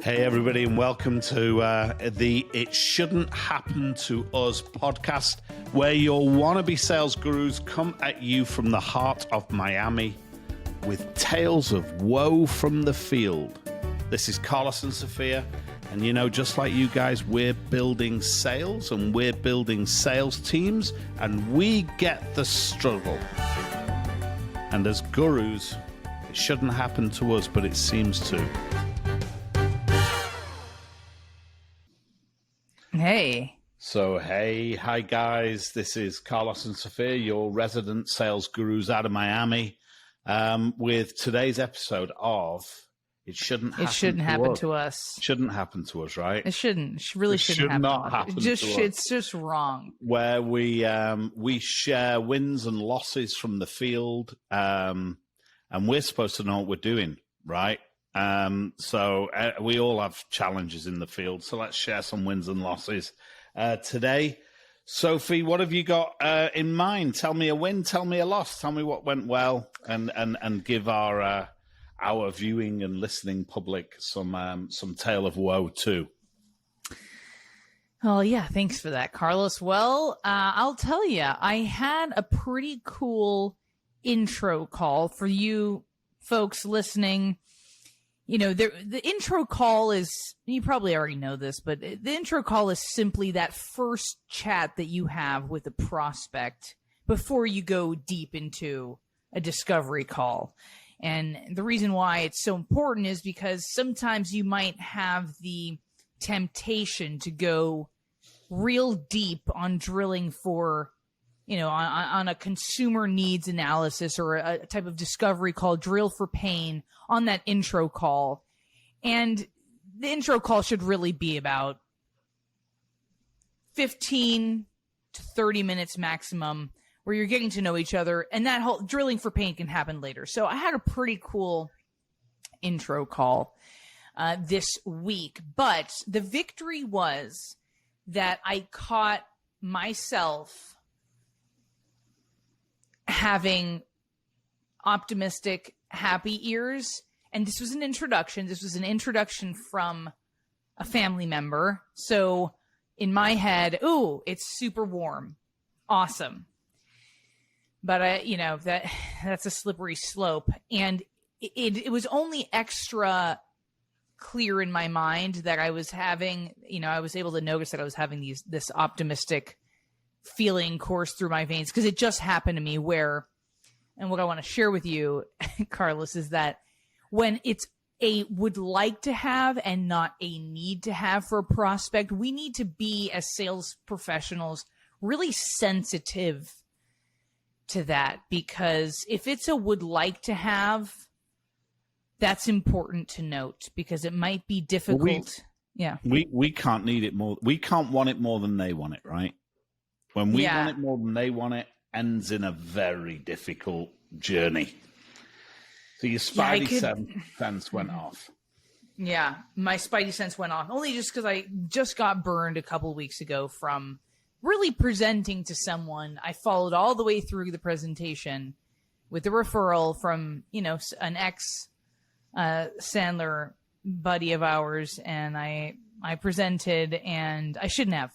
Hey, everybody, and welcome to the It Shouldn't Happen to Us podcast, where your wannabe sales gurus come at you from the heart of Miami with tales of woe from the field. This is Carlos and Sophia, and just like you guys, we're building sales and we're building sales teams, and we get the struggle. And as gurus, it shouldn't happen to us, but it seems to. Hey. So, hi guys. This is Carlos and Sophia, your resident sales gurus out of Miami, with today's episode of It Shouldn't Happen to Us. Shouldn't happen to us, right? It shouldn't. It really shouldn't happen not happen to us. It's just wrong. Where we share wins and losses from the field, and we're supposed to know what we're doing, right? So we all have challenges in the field. So let's share some wins and losses today. Sophie, what have you got in mind? Tell me a win, tell me a loss, tell me what went well, and give our viewing and listening public some tale of woe too. Oh yeah, thanks for that, Carlos. Well, I'll tell you, I had a pretty cool intro call for you folks listening. The intro call is, you probably already know this, but the intro call is simply that first chat that you have with a prospect before you go deep into a discovery call. And the reason why it's so important is because sometimes you might have the temptation to go real deep on drilling for, on a consumer needs analysis or a type of discovery call, drill for pain on that intro call. And the intro call should really be about 15 to 30 minutes maximum, where you're getting to know each other, and that whole drilling for pain can happen later. So I had a pretty cool intro call this week, but the victory was that I caught myself having optimistic, happy ears. And this was an introduction. This was an introduction from a family member. So in my head, ooh, it's super warm. Awesome. But that's a slippery slope. And it was only extra clear in my mind that I was having, I was able to notice that I was having this optimistic feeling course through my veins, because it just happened to me where, and what I want to share with you, Carlos, is that when it's a would like to have and not a need to have for a prospect, we need to be, as sales professionals, really sensitive to that, because if it's a would like to have, that's important to note, because it might be difficult. We can't need it more. We can't want it more than they want it, right? When we want it more than they want it, ends in a very difficult journey. So your spidey sense went off. Yeah, my spidey sense went off. Only just because I just got burned a couple weeks ago from really presenting to someone. I followed all the way through the presentation with a referral from, an ex-Sandler buddy of ours. And I presented, and I shouldn't have.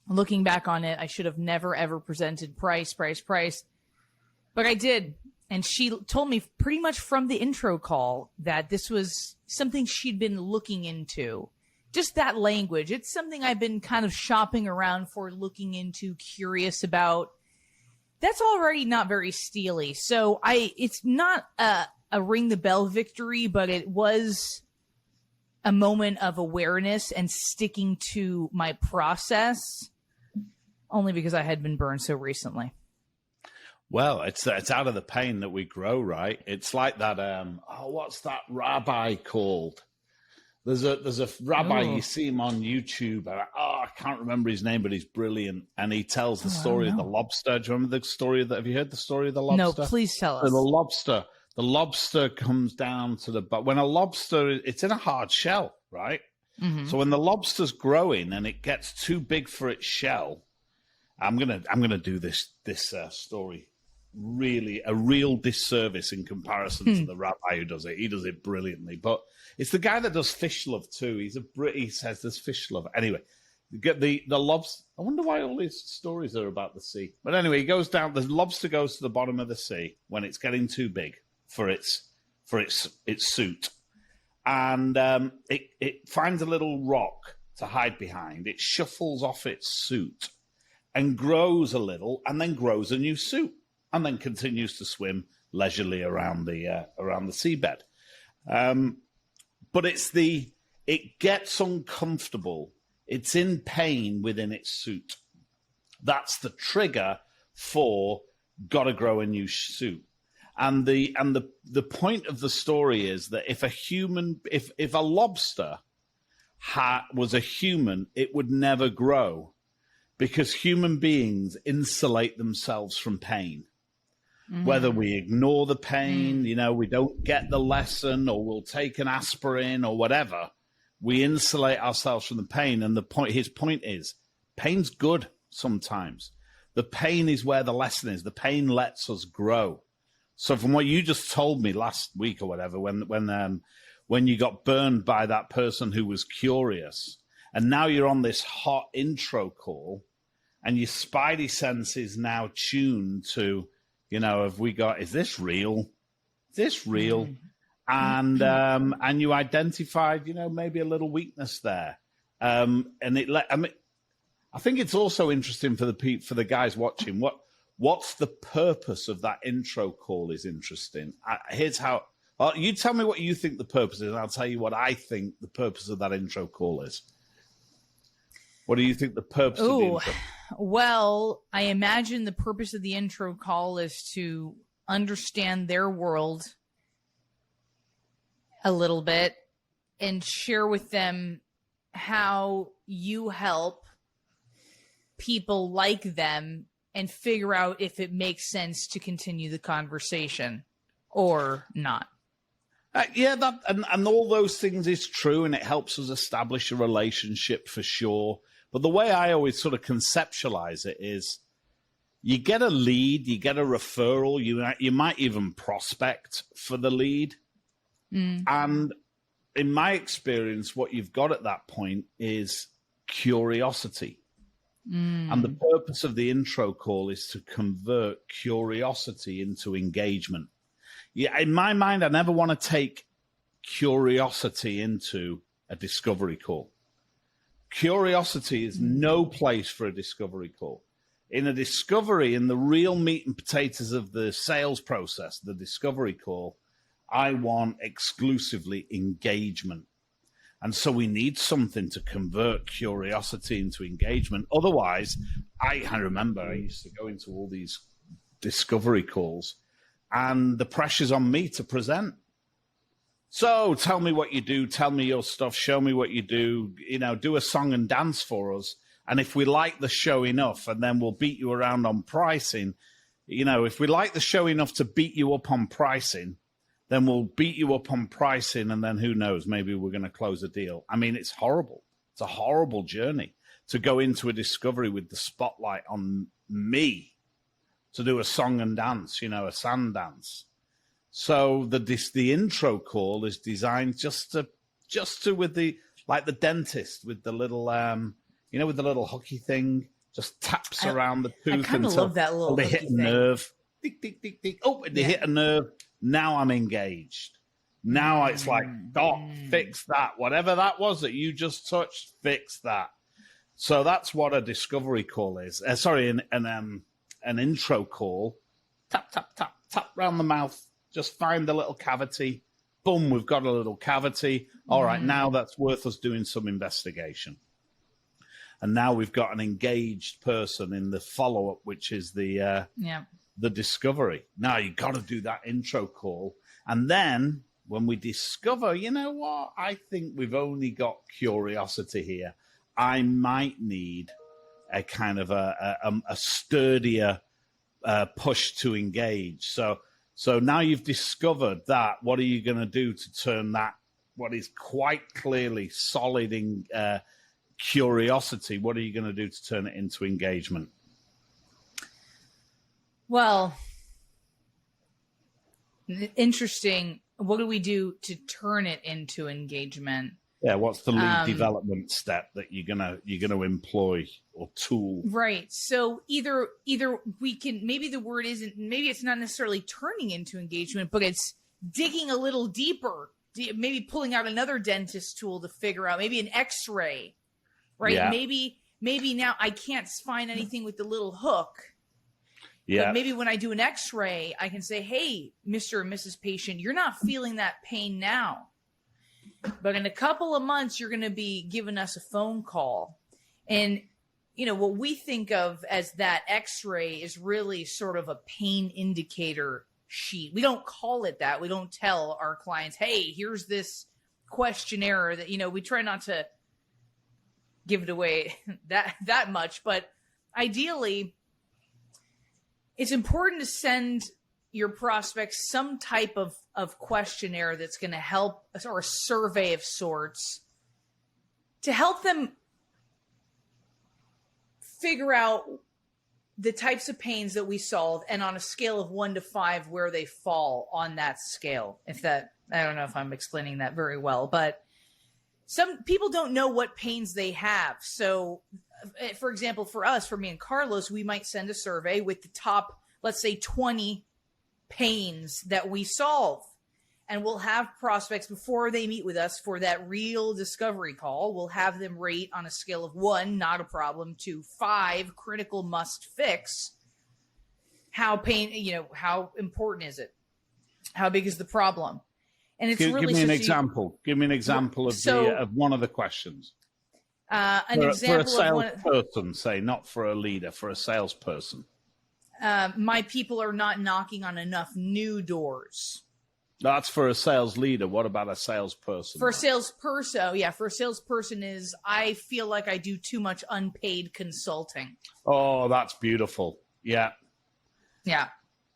Looking back on it, I should have never, ever presented price. But I did. And she told me pretty much from the intro call that this was something she'd been looking into. Just that language. It's something I've been kind of shopping around for, looking into, curious about. That's already not very steely. So it's not a ring the bell victory, but it was a moment of awareness and sticking to my process, only because I had been burned so recently. Well, it's out of the pain that we grow, right? It's like that. What's that rabbi called? There's a rabbi. You see him on YouTube. I can't remember his name, but he's brilliant, and he tells the story of the lobster. Do you remember the story of have you heard the story of the lobster? No, please tell us. So the lobster comes down to when a lobster, it's in a hard shell, right? Mm-hmm. So when the lobster's growing and it gets too big for its shell, I'm gonna do this story really a real disservice in comparison to the rabbi who does it. He does it brilliantly. But it's the guy that does fish love too. He says there's fish love. Anyway, you get the lobster. I wonder why all his stories are about the sea. But anyway, he goes down. The lobster goes to the bottom of the sea when it's getting too big for its suit, and it finds a little rock to hide behind. It shuffles off its suit and grows a little, and then grows a new suit, and then continues to swim leisurely around the seabed. But it gets uncomfortable. It's in pain within its suit. That's the trigger for gotta grow a new suit. And the point of the story is that if a lobster was a human, it would never grow, because human beings insulate themselves from pain. Whether we ignore the pain, we don't get the lesson, or we'll take an aspirin or whatever, we insulate ourselves from the pain. And his point is, pain's good sometimes. The pain is where the lesson is. The pain lets us grow. So from what you just told me last week or whatever, when you got burned by that person who was curious, and now you're on this hot intro call, and your spidey sense is now tuned to, is this real? Is this real? And you identified, maybe a little weakness there. I think it's also interesting for the guys watching. What's the purpose of that intro call is interesting. Here's how. You tell me what you think the purpose is, and I'll tell you what I think the purpose of that intro call is. What do you think the purpose of the intro? Well, I imagine the purpose of the intro call is to understand their world a little bit and share with them how you help people like them and figure out if it makes sense to continue the conversation or not. And all those things is true, and it helps us establish a relationship for sure. But the way I always sort of conceptualize it is, you get a lead, you get a referral, you might even prospect for the lead. And in my experience, what you've got at that point is curiosity. And the purpose of the intro call is to convert curiosity into engagement. Yeah, in my mind, I never want to take curiosity into a discovery call. Curiosity is no place for a discovery call. In a discovery, in the real meat and potatoes of the sales process, the discovery call, I want exclusively engagement. And so we need something to convert curiosity into engagement. Otherwise, I remember I used to go into all these discovery calls, and the pressure's on me to present. So tell me what you do. Tell me your stuff. Show me what you do. Do a song and dance for us. And if we like the show enough, and then we'll beat you around on pricing. If we like the show enough to beat you up on pricing, then we'll beat you up on pricing, and then who knows, maybe we're going to close a deal. I mean, it's horrible. It's a horrible journey to go into a discovery with the spotlight on me to do a song and dance, a sand dance. So the intro call is designed just to with like the dentist with the little with the little hooky thing, just taps around the tooth until they hit a nerve. Tick, tick, tick, tick. Oh, they hit a nerve. Now I'm engaged. Now it's like, Doc, fix that. Whatever that was that you just touched, fix that. So that's what a discovery call is. An intro call. Tap, tap, tap, tap round the mouth. Just find the little cavity. Boom, we've got a little cavity. All right, now that's worth us doing some investigation. And now we've got an engaged person in the follow-up, which is the discovery. Now you've got to do that intro call. And then when we discover, you know what, I think we've only got curiosity here. I might need a kind of a sturdier push to engage. So now you've discovered that. What are you going to do to turn that, what is quite clearly solid in curiosity, what are you going to do to turn it into engagement? Well, Interesting. What do we do to turn it into engagement? Yeah, what's the lead development step that you're gonna employ or tool? Right. So either we can, maybe the word isn't, maybe it's not necessarily turning into engagement, but it's digging a little deeper, maybe pulling out another dentist tool to figure out, maybe an X-ray, right? Yeah. Maybe now I can't find anything with the little hook. Yeah. But maybe when I do an X-ray, I can say, hey, Mr. and Mrs. Patient, you're not feeling that pain now. But in a couple of months, you're going to be giving us a phone call. And, what we think of as that X-ray is really sort of a pain indicator sheet. We don't call it that. We don't tell our clients, hey, here's this questionnaire that, we try not to give it away that much. But ideally, it's important to send your prospects some type of questionnaire that's going to help, or a survey of sorts, to help them figure out the types of pains that we solve, and on a scale of 1 to 5, where they fall on that scale. I don't know if I'm explaining that very well, but some people don't know what pains they have. So, for example, for me and Carlos, we might send a survey with the top, let's say, 20 pains that we solve. And we'll have prospects, before they meet with us for that real discovery call, we'll have them rate on a scale of 1, not a problem, to 5, critical, must fix. How important is it? How big is the problem? And it's give me an example. Give me an example of one of the questions. For a salesperson, say, not for a leader, for a salesperson. My people are not knocking on enough new doors. That's for a sales leader. What about a salesperson? For a salesperson is, I feel like I do too much unpaid consulting. Oh, that's beautiful. Yeah. Yeah.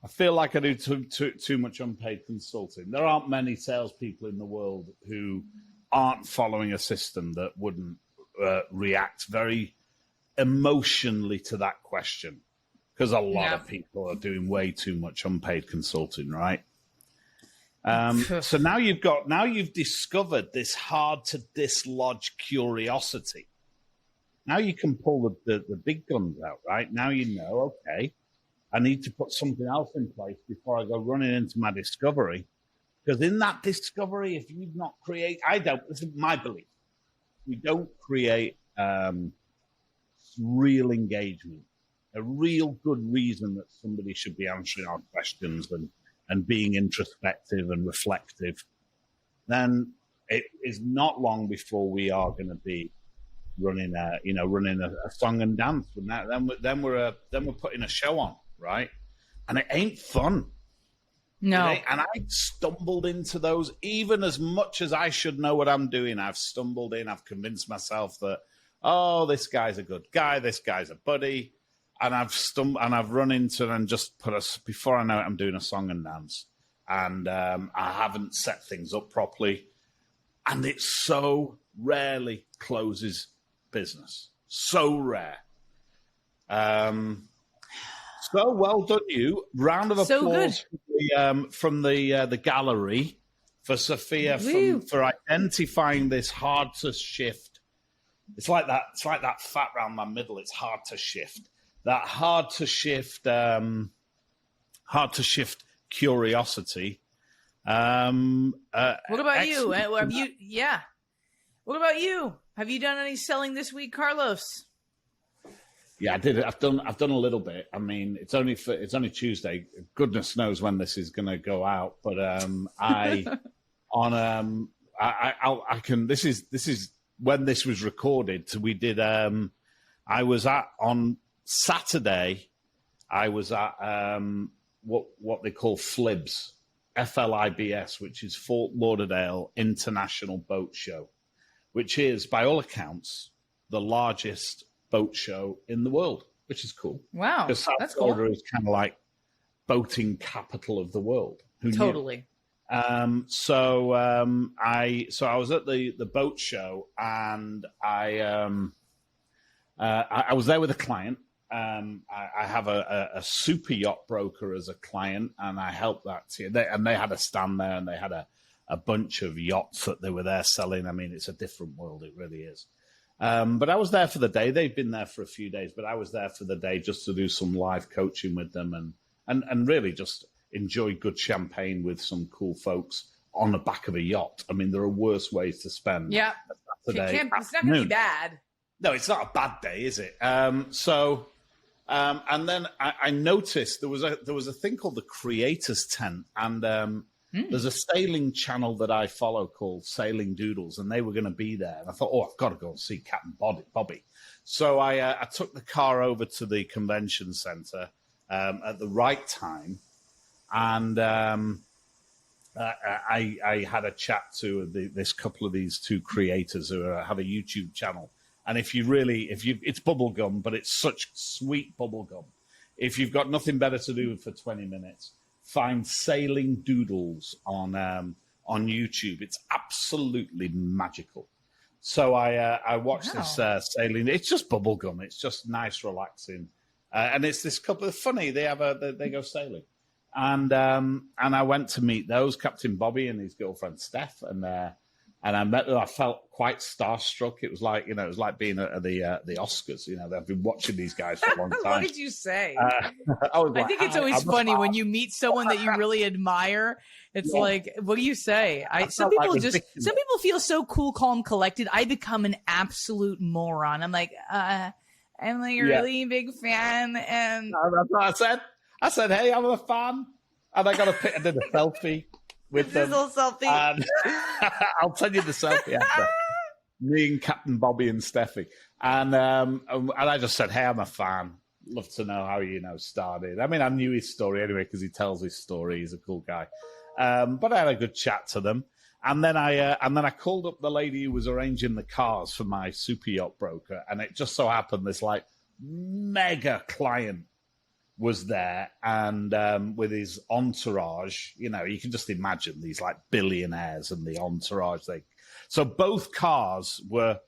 I feel like I do too much unpaid consulting. There aren't many salespeople in the world who aren't following a system that wouldn't react very emotionally to that question, because a lot of people are doing way too much unpaid consulting, right? So now you've discovered this hard to dislodge curiosity. Now you can pull the big guns out, right? Now okay, I need to put something else in place before I go running into my discovery. Because in that discovery, if you not create, this is my belief, we don't create real engagement, a real good reason that somebody should be answering our questions and being introspective and reflective, then it is not long before we are going to be running a song and dance. And then we're putting a show on, right? And it ain't fun. No. And I stumbled into those, even as much as I should know what I'm doing. I've stumbled in. I've convinced myself that, this guy's a good guy. This guy's a buddy. And I've run into and just before I know it, I'm doing a song and dance. And I haven't set things up properly. And it so rarely closes business. So rare. So well done, you. Round of applause from the gallery for Sophia for identifying this hard to shift. It's like that fat round my middle. It's hard to shift. That hard to shift curiosity. What about you? What about you? Have you done any selling this week, Carlos? Yeah, I did. I've done a little bit. I mean, it's only Tuesday. Goodness knows when this is going to go out. But This is when this was recorded. So we did. I was on Saturday. I was at what they call FLIBS, FLIBS, which is Fort Lauderdale International Boat Show, which is, by all accounts, the largest boat show in the world, which is cool. Wow, because South Florida is kind of like boating capital of the world. Who totally. Knew? So I was at the boat show, and I was there with a client, I have a super yacht broker as a client, and I helped that team. They had a stand there, and they had a bunch of yachts that they were there selling. I mean, it's a different world. It really is. But I was there for the day. They've been there for a few days, but I was there for the day just to do some live coaching with them and really just enjoy good champagne with some cool folks on the back of a yacht. I mean, there are worse ways to spend Yeah. a Saturday It's not going to be bad. No, it's not a bad day, is it? And then I noticed there was a thing called the Creators Tent, and there's a sailing channel that I follow called Sailing Doodles, and they were going to be there. And I thought, I've got to go and see Captain Bobby. So I took the car over to the convention center at the right time, and I had a chat to this couple of these two creators who have a YouTube channel. And it's bubblegum, but it's such sweet bubblegum. If you've got nothing better to do for 20 minutes, find Sailing Doodles on YouTube. It's absolutely magical. So I watched this sailing. It's just bubblegum. It's just nice, relaxing. And it's this couple of funny. They go sailing. And I went to meet those, Captain Bobby and his girlfriend Steph, and I met them. I felt quite starstruck. It was like being at the Oscars. I've been watching these guys for a long time. What did you say? I think it's always funny when you meet someone that you really admire. It's like, what do you say? Some people feel so cool, calm, collected. I become an absolute moron. I'm like, I'm like a really big fan, and that's what I said. I said, hey, I'm a fan, and I did a selfie with them. Selfie. And I'll tell you the selfie after. Me and Captain Bobby and Steffi, and I just said, hey, I'm a fan. Love to know how started. I mean, I knew his story anyway because he tells his story. He's a cool guy. But I had a good chat to them, and then I called up the lady who was arranging the cars for my super yacht broker, and it just so happened this like mega client was there, and with his entourage, you can just imagine these like billionaires and the entourage. So both cars were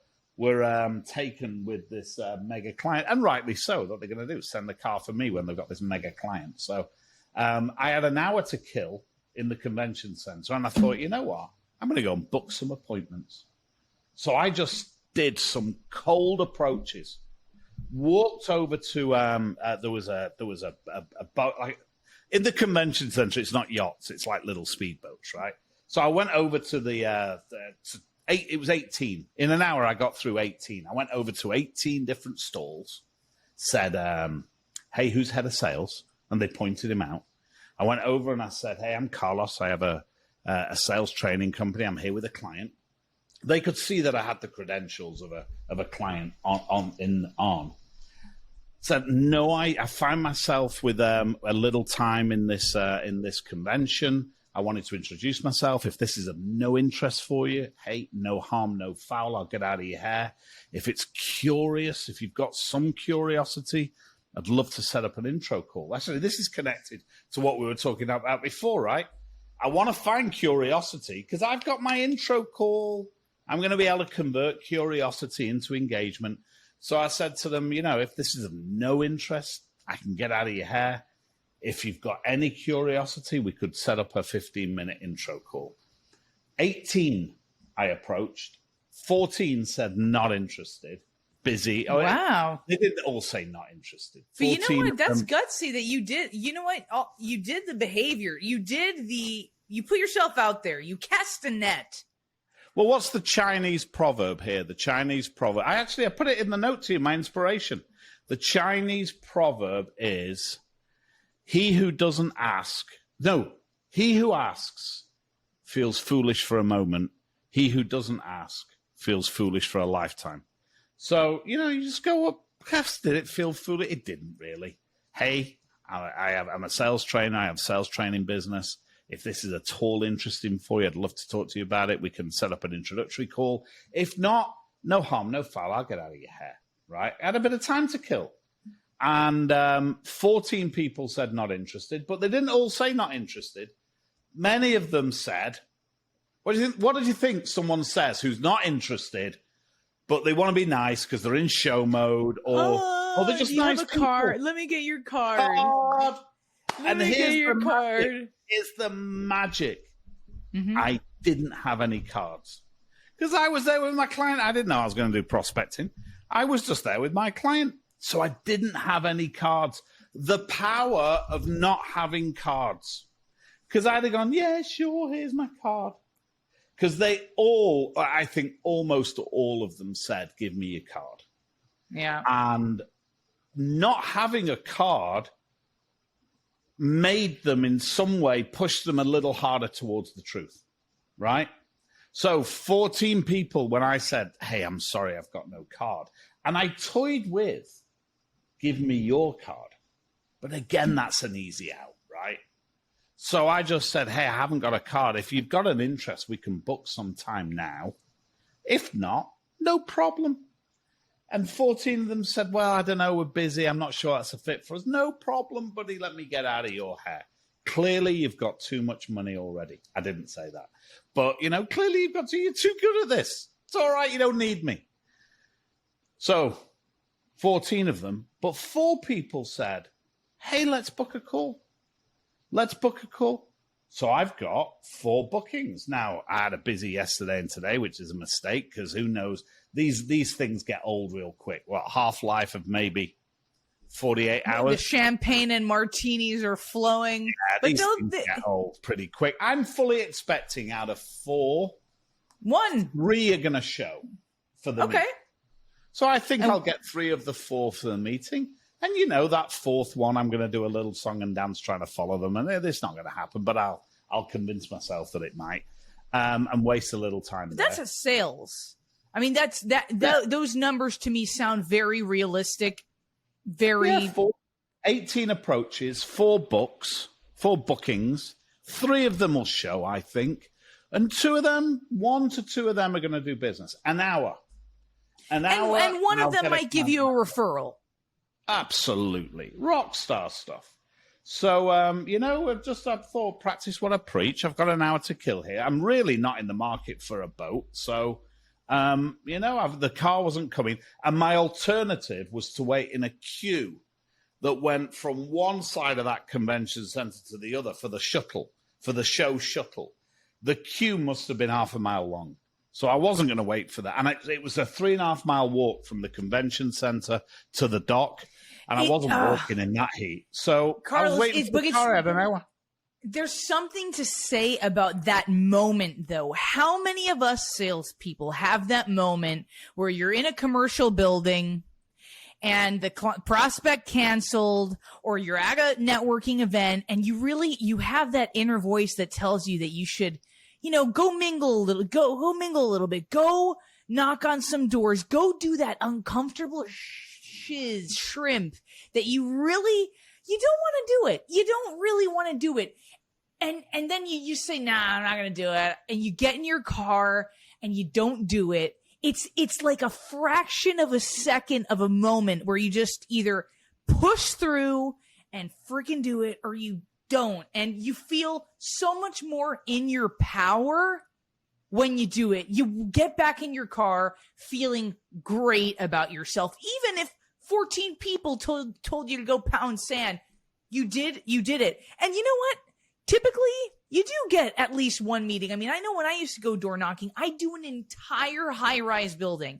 taken with this mega client, and rightly so. What they're going to do is send the car for me when they've got this mega client. So I had an hour to kill in the convention center, and I thought, you know what? I'm going to go and book some appointments. So I just did some cold approaches. Walked over to there was a boat, like in the convention center. It's not yachts; it's like little speedboats, right? So I went over to it was 18 in an hour. I got through 18. I went over to 18 different stalls. Said, "Hey, who's head of sales?" And they pointed him out. I went over and I said, "Hey, I'm Carlos. I have a sales training company. I'm here with a client." They could see that I had the credentials of a client on. So no, I find myself with a little time in this convention. I wanted to introduce myself. If this is of no interest for you, hey, no harm, no foul. I'll get out of your hair. If it's curious, if you've got some curiosity, I'd love to set up an intro call. Actually, this is connected to what we were talking about before, right? I want to find curiosity because I've got my intro call. I'm going to be able to convert curiosity into engagement. So I said to them, if this is of no interest, I can get out of your hair. If you've got any curiosity, we could set up a 15-minute intro call. 18 I approached. 14 said not interested. Busy. Wow. They didn't all say not interested. But you know what? That's gutsy that you did. You know what? You did the behavior. You put yourself out there. You cast a net. Well, what's the Chinese proverb here? The Chinese proverb. I put it in the note to you, my inspiration. The Chinese proverb is, he who asks feels foolish for a moment. He who doesn't ask feels foolish for a lifetime. So, you just go up. Did it feel foolish? It didn't really. Hey, I'm a sales trainer. I have a sales training business. If this is at all interesting for you, I'd love to talk to you about it. We can set up an introductory call. If not, no harm, no foul. I'll get out of your hair, right? I had a bit of time to kill. And 14 people said not interested, but they didn't all say not interested. Many of them said, what did you think someone says who's not interested but they want to be nice because they're in show mode, or they're just nice have a people. card? Let me get your card. And here's the magic. Mm-hmm. I didn't have any cards because I was there with my client. I didn't know I was going to do prospecting. I was just there with my client. So I didn't have any cards. The power of not having cards. Because I'd have gone, yeah, sure, here's my card. Because they all, I think almost all of them said, give me your card. Yeah. And not having a card made them in some way, push them a little harder towards the truth, right? So 14 people, when I said, hey, I'm sorry, I've got no card. And I toyed with, give me your card. But again, that's an easy out, right? So I just said, hey, I haven't got a card. If you've got an interest, we can book some time now. If not, no problem. And 14 of them said, well, I don't know, we're busy. I'm not sure that's a fit for us. No problem, buddy. Let me get out of your hair. Clearly, you've got too much money already. I didn't say that. But, clearly you're too good at this. It's all right. You don't need me. So 14 of them, but 4 people said, hey, let's book a call. Let's book a call. So I've got 4 bookings. Now, I had a busy yesterday and today, which is a mistake because who knows? These things get old real quick. Well, half-life of maybe 48 hours. The champagne and martinis are flowing. Yeah, but these things get old pretty quick. I'm fully expecting out of 4, 3 are going to show for the meeting. So I think I'll get 3 of the 4 for the meeting. And that 4th one, I'm going to do a little song and dance trying to follow them. And it's not going to happen, but I'll convince myself that it might and waste a little time. But that's a sales. I mean, those numbers to me sound very realistic. 18 approaches, 4 books, 4 bookings. 3 of them will show, I think. And 2 of them, 1 to 2 of them are going to do business. An hour. And one of them might give you a referral. Absolutely. Rock star stuff. So, I've thought, practice what I preach. I've got an hour to kill here. I'm really not in the market for a boat. So, the car wasn't coming. And my alternative was to wait in a queue that went from one side of that convention center to the other for the show shuttle. The queue must have been half a mile long. So I wasn't going to wait for that. And it was a 3.5-mile walk from the convention center to the dock. And I wasn't walking in that heat. So Carlos, I was waiting for the car. I don't know. There's something to say about that moment, though. How many of us salespeople have that moment where you're in a commercial building and the prospect canceled, or you're at a networking event and you have that inner voice that tells you that you should, go mingle a little, go mingle a little bit, go knock on some doors, go do that uncomfortable shrimp that you don't want to do it. You don't really want to do it. And then you say, nah, I'm not going to do it. And you get in your car and you don't do it. It's like a fraction of a second of a moment where you just either push through and freaking do it or you don't. And you feel so much more in your power when you do it. You get back in your car feeling great about yourself. Even if 14 people told you to go pound sand, you did it. And you know what? Typically, you do get at least one meeting. I mean, I know when I used to go door knocking, I'd do an entire high-rise building.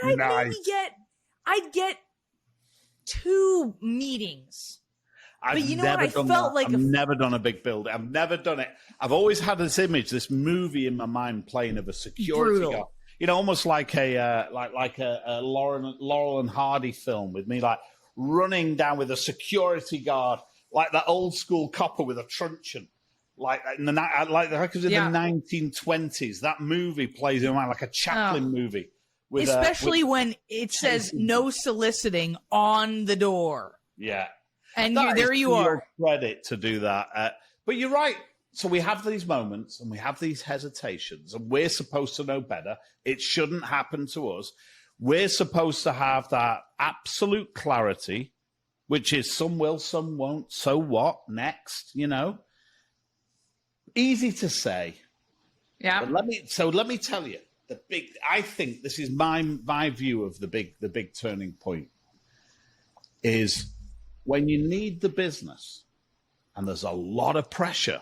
And I'd get 2 meetings. But you know what? I felt like I've never done a big building. I've never done it. I've always had this image, this movie in my mind playing of a security guard. Almost like a Laurel and Hardy film with me, like running down with a security guard, like that old school copper with a truncheon, like in the 1920s. That movie plays in my mind like a Chaplin movie, especially when it says no soliciting on the door. Yeah, and there you are. Credit to do that, but you're right. So we have these moments and we have these hesitations, and we're supposed to know better. It shouldn't happen to us. We're supposed to have that absolute clarity, which is some will, some won't. So what? Next, Easy to say. Yeah. But let me tell you, I think this is my view of the big turning point is when you need the business and there's a lot of pressure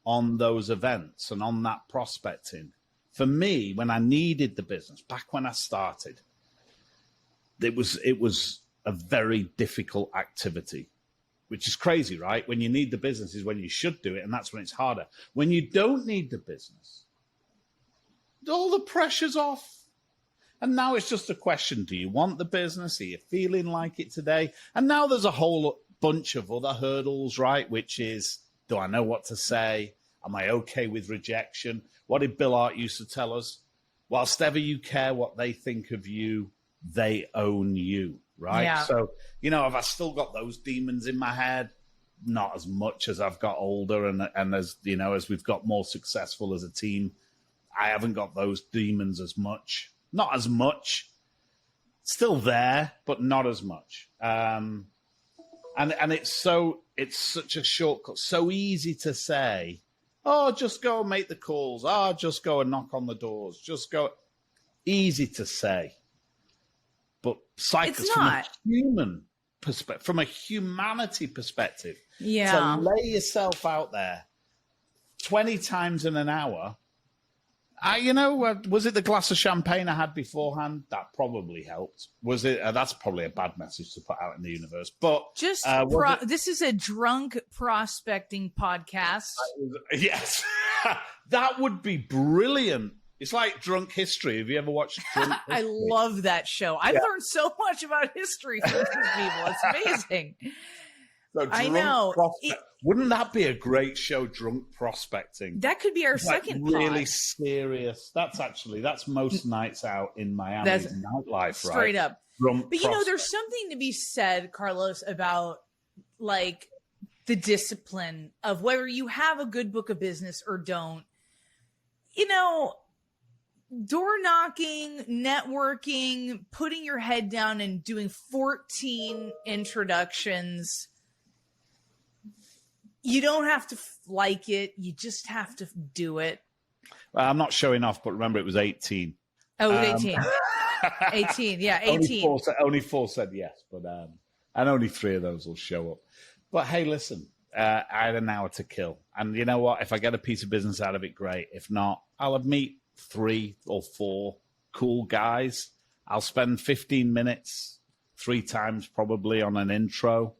on those events and on that prospecting. For me, when I needed the business, back when I started, it was a very difficult activity, which is crazy, right? When you need the business is when you should do it, and that's when it's harder. When you don't need the business, all the pressure's off. And now it's just a question, do you want the business? Are you feeling like it today? And now there's a whole bunch of other hurdles, right? Which is, do I know what to say? Am I okay with rejection? What did Bill Hart used to tell us? Whilst ever you care what they think of you, they own you, right? Yeah. So, have I still got those demons in my head? Not as much as I've got older and as, as we've got more successful as a team. I haven't got those demons as much. Not as much. Still there, but not as much. And it's such a shortcut, so easy to say, oh, just go and make the calls. Oh, just go and knock on the doors. Just go. Easy to say. But psychos, from a human perspective, from a humanity perspective, to lay yourself out there 20 times in an hour, was it the glass of champagne I had beforehand? That probably helped. Was it? That's probably a bad message to put out in the universe. But this is a drunk prospecting podcast. Yes, that would be brilliant. It's like Drunk History. Have you ever watched Drunk History? I love that show. I've learned so much about history from these people. It's amazing. So I know. Wouldn't that be a great show, Drunk Prospecting? That could be our second really pod. Serious. That's most nights out in Miami. That's nightlife, straight right? up. But there's something to be said, Carlos, about like the discipline of whether you have a good book of business or don't. Door knocking, networking, putting your head down and doing 14 introductions. You don't have to like it. You just have to do it. I'm not showing off, but remember it was 18. Oh, it was 18. 18, yeah, 18. Only four said yes, but and only 3 of those will show up. But hey, listen, I had an hour to kill. And you know what? If I get a piece of business out of it, great. If not, I'll meet 3 or 4 cool guys. I'll spend 15 minutes 3 times probably on an intro.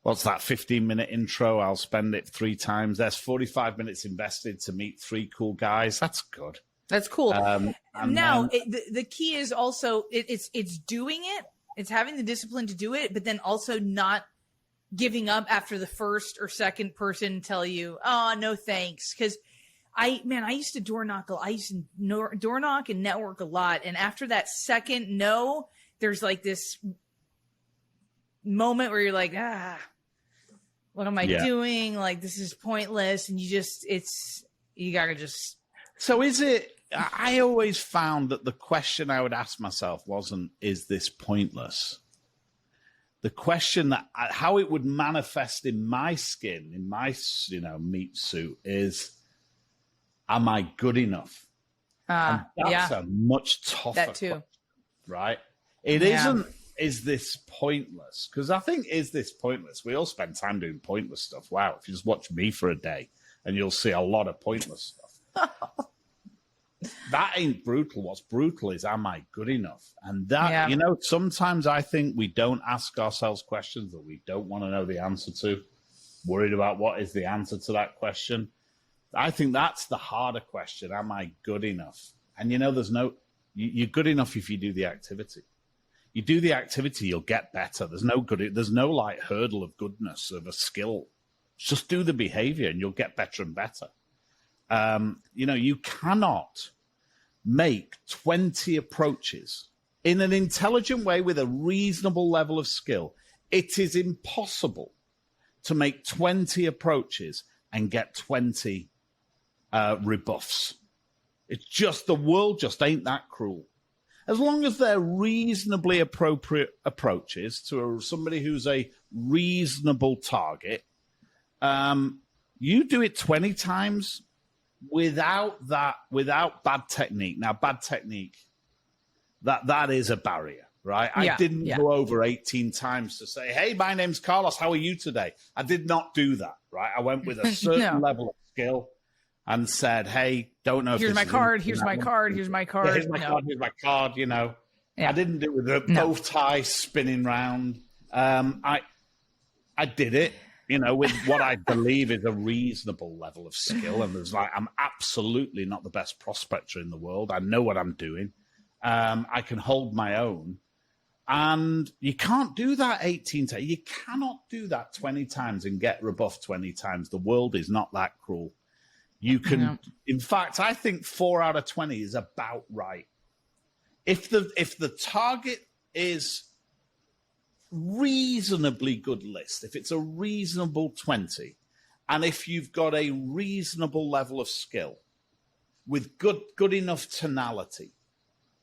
What's that 15-minute intro? I'll spend it 3 times. There's 45 minutes invested to meet 3 cool guys. That's good. That's cool. Now, the key is also it's doing it. It's having the discipline to do it, but then also not giving up after the first or second person tell you, "Oh, no thanks." Because I used to door knock and network a lot, and after that second no, there's like this moment where you're like, what am I doing? Like, this is pointless. And you gotta just. So is it, I always found that the question I would ask myself wasn't, is this pointless? The question that how it would manifest in my skin, in my, meat suit is, am I good enough? And that's a much tougher that too. Question, right? It isn't, is this pointless? Because I think, is this pointless? We all spend time doing pointless stuff. Wow, if you just watch me for a day, and you'll see a lot of pointless stuff. That ain't brutal. What's brutal is, am I good enough? And that, sometimes I think we don't ask ourselves questions that we don't want to know the answer to. Worried about what is the answer to that question. I think that's the harder question. Am I good enough? And you're good enough if you do the activity. You do the activity, you'll get better. There's no like hurdle of goodness, of a skill. Just do the behavior and you'll get better and better. You cannot make 20 approaches in an intelligent way with a reasonable level of skill. It is impossible to make 20 approaches and get 20 rebuffs. It's just, the world just ain't that cruel. As long as they're reasonably appropriate approaches to somebody who's a reasonable target, you do it 20 times, without bad technique. Now, bad technique, that is a barrier, right? I didn't go over 18 times to say, hey, my name's Carlos. How are you today? I did not do that, right? I went with a certain level of skill and said, hey, don't know if here's my card, here's my card, here's my card. Yeah, here's my card, you know. Yeah. I didn't do it with a bow tie spinning round. I did it, you know, with what I believe is a reasonable level of skill. And there's I'm absolutely not the best prospector in the world. I know what I'm doing. I can hold my own. And you can't do that 18 times. You cannot do that 20 times and get rebuffed 20 times. The world is not that cruel. You can, in fact, I think 4 out of 20 is about right. If the target is reasonably good list, if it's a reasonable 20, and if you've got a reasonable level of skill with good enough tonality,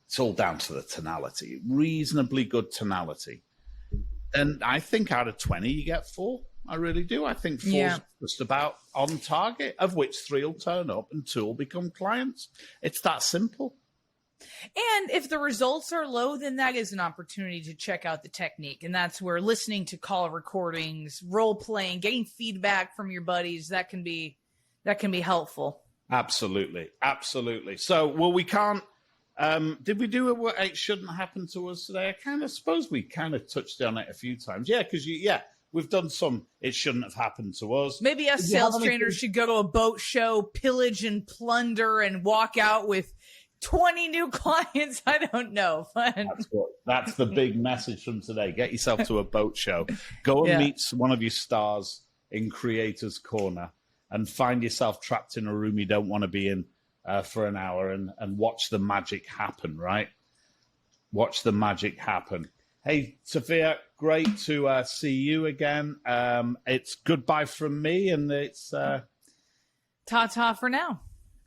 it's all down to the tonality, reasonably good tonality, then I think out of 20 you get 4. I really do. I think 4's just about on target, of which 3 will turn up and 2 will become clients. It's that simple. And if the results are low, then that is an opportunity to check out the technique. And that's where listening to call recordings, role playing, getting feedback from your buddies, that can be helpful. Absolutely. Absolutely. So, well, we can't, did we do what it shouldn't happen to us today? I kind of suppose we kind of touched on it a few times. Yeah, because we've done some, it shouldn't have happened to us. Maybe us sales trainers should go to a boat show, pillage and plunder, and walk out with 20 new clients. I don't know. That's the big message from today. Get yourself to a boat show. Go and meet one of your stars in Creators Corner and find yourself trapped in a room you don't want to be in for an hour and watch the magic happen, right? Watch the magic happen. Hey, Sophia, great to see you again. It's goodbye from me, and it's ta-ta for now.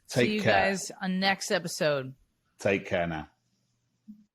Take care. See you guys on next episode. Take care now.